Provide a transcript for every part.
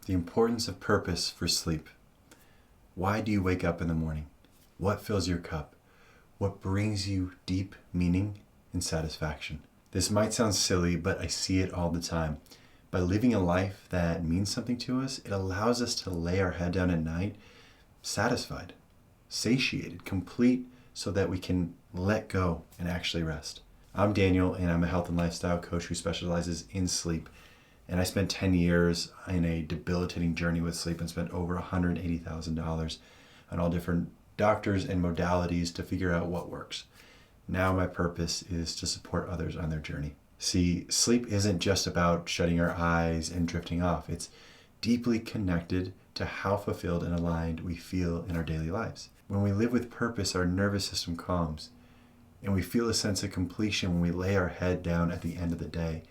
The importance of purpose for sleep. Why do you wake up in the morning? What fills your cup? What brings you deep meaning and satisfaction? This might sound silly, but I see it all the time. By living a life that means something to us, it allows us to lay our head down at night satisfied, satiated, complete, so that we can let go and actually rest. I'm Daniel, and I'm a health and lifestyle coach who specializes in sleep. And I spent 10 years in a debilitating journey with sleep and spent over $180,000 on all different doctors and modalities to figure out what works. Now my purpose is to support others on their journey. See, sleep isn't just about shutting our eyes and drifting off. It's deeply connected to how fulfilled and aligned we feel in our daily lives. When we live with purpose, our nervous system calms, and we feel a sense of completion when we lay our head down at the end of the day.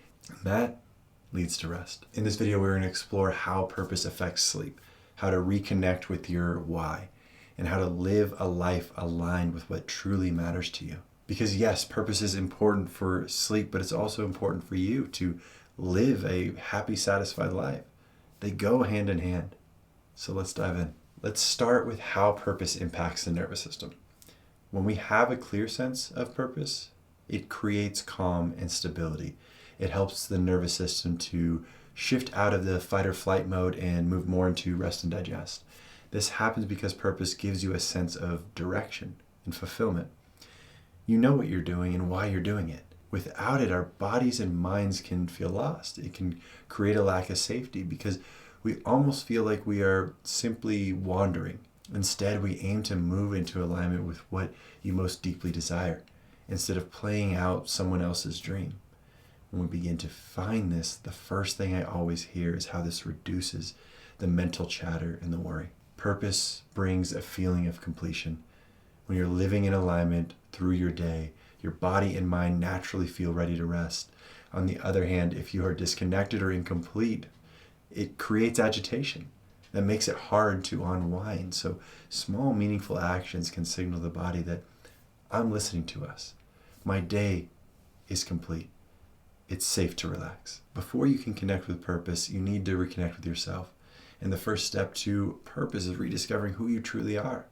That leads to rest. In this video, we're going to explore how purpose affects sleep, how to reconnect with your why, and how to live a life aligned with what truly matters to you. Because yes, purpose is important for sleep, but it's also important for you to live a happy, satisfied life. They go hand in hand. So let's dive in. Let's start with how purpose impacts the nervous system. When we have a clear sense of purpose, it creates calm and stability. It helps the nervous system to shift out of the fight or flight mode and move more into rest and digest. This happens because purpose gives you a sense of direction and fulfillment. You know what you're doing and why you're doing it. Without it, our bodies and minds can feel lost. It can create a lack of safety because we almost feel like we are simply wandering. Instead, we aim to move into alignment with what you most deeply desire, instead of playing out someone else's dream. When we begin to find this, the first thing I always hear is how this reduces the mental chatter and the worry. Purpose brings a feeling of completion. When you're living in alignment through your day, your body and mind naturally feel ready to rest. On the other hand, if you are disconnected or incomplete, it creates agitation that makes it hard to unwind. So small, meaningful actions can signal the body that I'm listening to us. My day is complete. It's safe to relax. Before you can connect with purpose, you need to reconnect with yourself. And the first step to purpose is rediscovering who you truly are,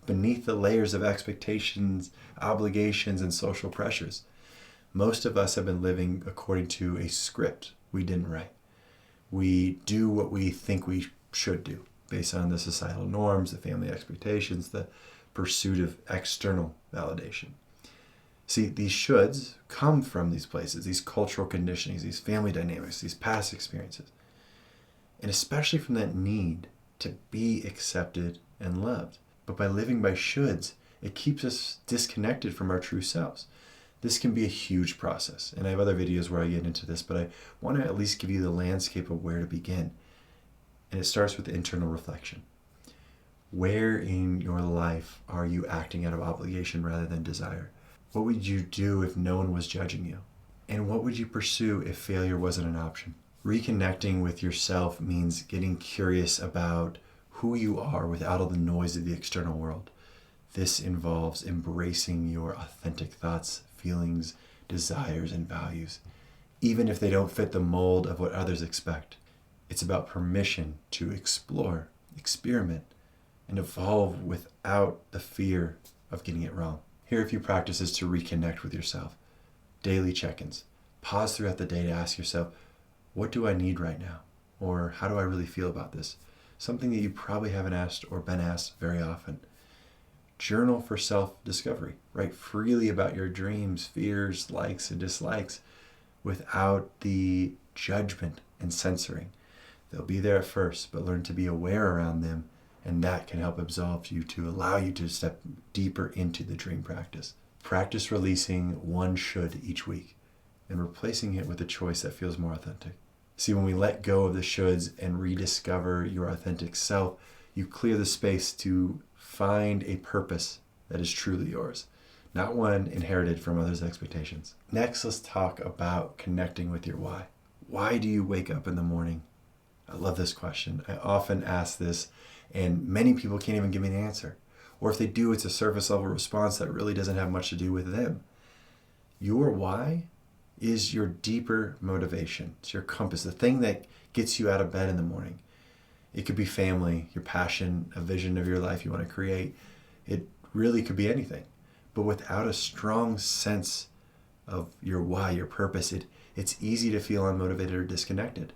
beneath the layers of expectations, obligations, and social pressures. Most of us have been living according to a script we didn't write. We do what we think we should do based on the societal norms, the family expectations, the pursuit of external validation. See, these shoulds come from these places, these cultural conditionings, these family dynamics, these past experiences. And especially from that need to be accepted and loved. But by living by shoulds, it keeps us disconnected from our true selves. This can be a huge process. And I have other videos where I get into this, but I want to at least give you the landscape of where to begin. And it starts with internal reflection. Where in your life are you acting out of obligation rather than desire? What would you do if no one was judging you? And what would you pursue if failure wasn't an option? Reconnecting with yourself means getting curious about who you are without all the noise of the external world. This involves embracing your authentic thoughts, feelings, desires, and values, even if they don't fit the mold of what others expect. It's about permission to explore, experiment, and evolve without the fear of getting it wrong. Here are a few practices to reconnect with yourself. Daily check-ins. Pause throughout the day to ask yourself, what do I need right now? Or how do I really feel about this? Something that you probably haven't asked or been asked very often. Journal for self-discovery. Write freely about your dreams, fears, likes, and dislikes without the judgment and censoring. They'll be there at first, but learn to be aware around them, and that can help absolve you to allow you to step deeper into the dream practice. Practice releasing one should each week and replacing it with a choice that feels more authentic. See, when we let go of the shoulds and rediscover your authentic self, you clear the space to find a purpose that is truly yours, not one inherited from others' expectations. Next, let's talk about connecting with your why. Why do you wake up in the morning? I love this question. I often ask this, and many people can't even give me an answer. Or if they do, it's a surface level response that really doesn't have much to do with them. Your why is your deeper motivation. It's your compass, the thing that gets you out of bed in the morning. It could be family, your passion, a vision of your life you want to create. It really could be anything. But without a strong sense of your why, your purpose, it's easy to feel unmotivated or disconnected.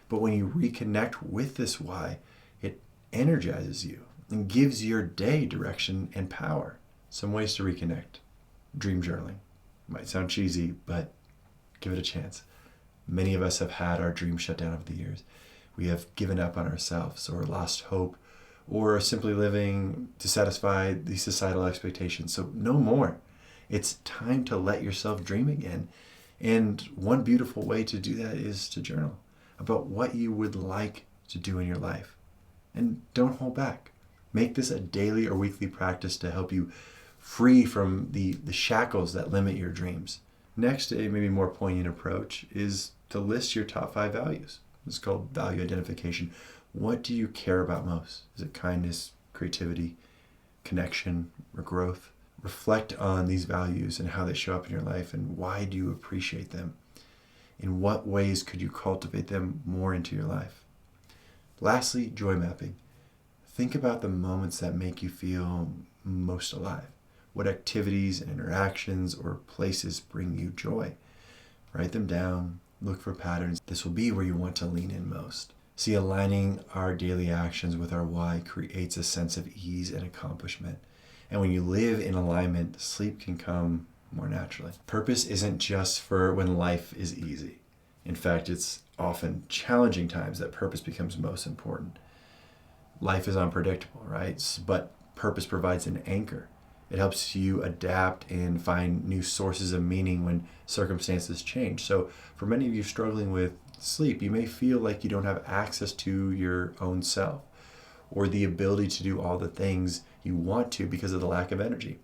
But when you reconnect with this why, it energizes you and gives your day direction and power. Some ways to reconnect. Dream journaling. Might sound cheesy, but give it a chance. Many of us have had our dreams shut down over the years. We have given up on ourselves or lost hope or are simply living to satisfy the societal expectations. So no more. It's time to let yourself dream again. And one beautiful way to do that is to journal about what you would like to do in your life. And don't hold back. Make this a daily or weekly practice to help you free from the shackles that limit your dreams. Next, a maybe more poignant approach is to list your top 5 values. It's called value identification. What do you care about most? Is it kindness, creativity, connection, or growth? Reflect on these values and how they show up in your life, and why do you appreciate them? In what ways could you cultivate them more into your life? Lastly, joy mapping. Think about the moments that make you feel most alive. What activities and interactions or places bring you joy? Write them down. Look for patterns. This will be where you want to lean in most. See, aligning our daily actions with our why creates a sense of ease and accomplishment. And when you live in alignment, sleep can come more naturally. Purpose isn't just for when life is easy. In fact, it's often challenging times that purpose becomes most important. Life is unpredictable, right? But purpose provides an anchor. It helps you adapt and find new sources of meaning when circumstances change. So for many of you struggling with sleep, you may feel like you don't have access to your own self or the ability to do all the things you want to because of the lack of energy.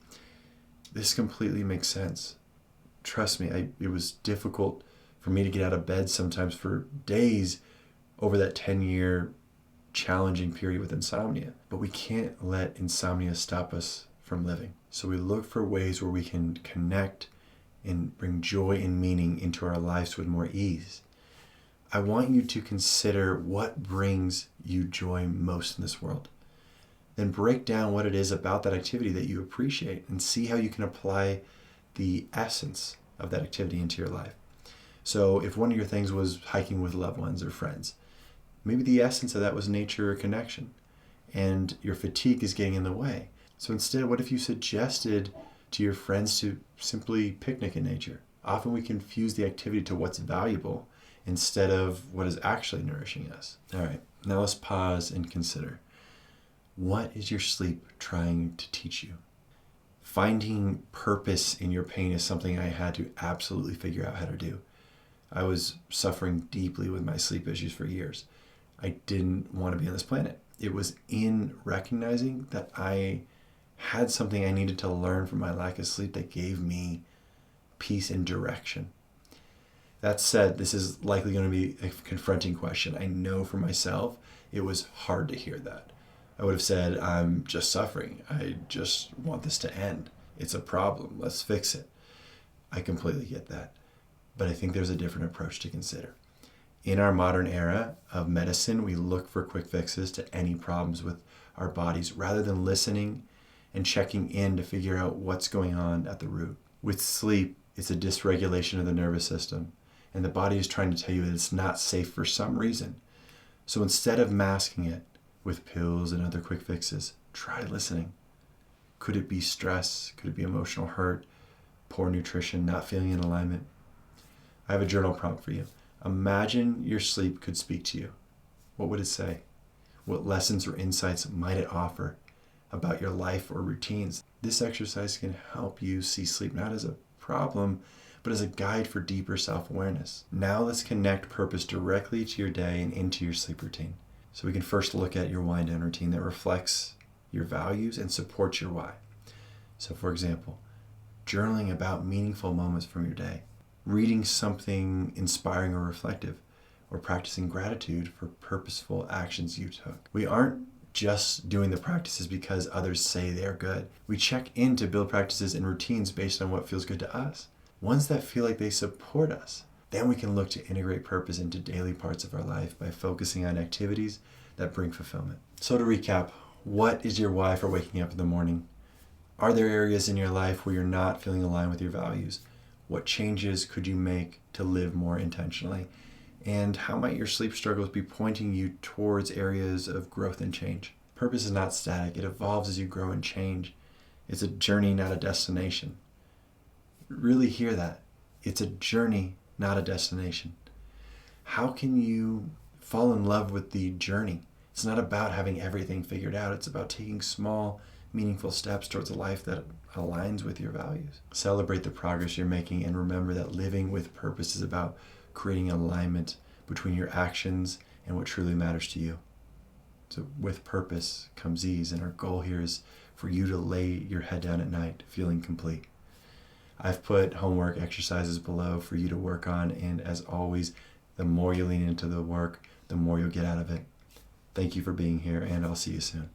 This completely makes sense. Trust me, it was difficult for me to get out of bed sometimes for days over that 10-year challenging period with insomnia. But we can't let insomnia stop us from living. So we look for ways where we can connect and bring joy and meaning into our lives with more ease. I want you to consider what brings you joy most in this world. Then break down what it is about that activity that you appreciate and see how you can apply the essence of that activity into your life. So if one of your things was hiking with loved ones or friends, maybe the essence of that was nature or connection, and your fatigue is getting in the way. So instead, what if you suggested to your friends to simply picnic in nature? Often we confuse the activity to what's valuable instead of what is actually nourishing us. All right, now let's pause and consider. What is your sleep trying to teach you? Finding purpose in your pain is something I had to absolutely figure out how to do. I was suffering deeply with my sleep issues for years. I didn't want to be on this planet. It was in recognizing that I had something I needed to learn from my lack of sleep that gave me peace and direction. That said, this is likely going to be a confronting question. I know for myself, it was hard to hear that. I would have said, I'm just suffering. I just want this to end. It's a problem. Let's fix it. I completely get that. But I think there's a different approach to consider. In our modern era of medicine, we look for quick fixes to any problems with our bodies rather than listening and checking in to figure out what's going on at the root. With sleep, it's a dysregulation of the nervous system, and the body is trying to tell you that it's not safe for some reason. So instead of masking it with pills and other quick fixes, try listening. Could it be stress? Could it be emotional hurt, poor nutrition, not feeling in alignment? I have a journal prompt for you. Imagine your sleep could speak to you. What would it say? What lessons or insights might it offer about your life or routines? This exercise can help you see sleep not as a problem, but as a guide for deeper self-awareness. Now let's connect purpose directly to your day and into your sleep routine. So we can first look at your wind down routine that reflects your values and supports your why. So for example, journaling about meaningful moments from your day, reading something inspiring or reflective, or practicing gratitude for purposeful actions you took. We aren't just doing the practices because others say they are good. We check in to build practices and routines based on what feels good to us, ones that feel like they support us. Then we can look to integrate purpose into daily parts of our life by focusing on activities that bring fulfillment. So to recap, what is your why for waking up in the morning? Are there areas in your life where you're not feeling aligned with your values? What changes could you make to live more intentionally? And how might your sleep struggles be pointing you towards areas of growth and change? Purpose is not static. It evolves as you grow and change. It's a journey, not a destination. Really hear that. It's a journey, not a destination. How can you fall in love with the journey? It's not about having everything figured out. It's about taking small, meaningful steps towards a life that aligns with your values. Celebrate the progress you're making and remember that living with purpose is about creating alignment between your actions and what truly matters to you. So with purpose comes ease, and our goal here is for you to lay your head down at night feeling complete. I've put homework exercises below for you to work on, and as always, the more you lean into the work, the more you'll get out of it. Thank you for being here, and I'll see you soon.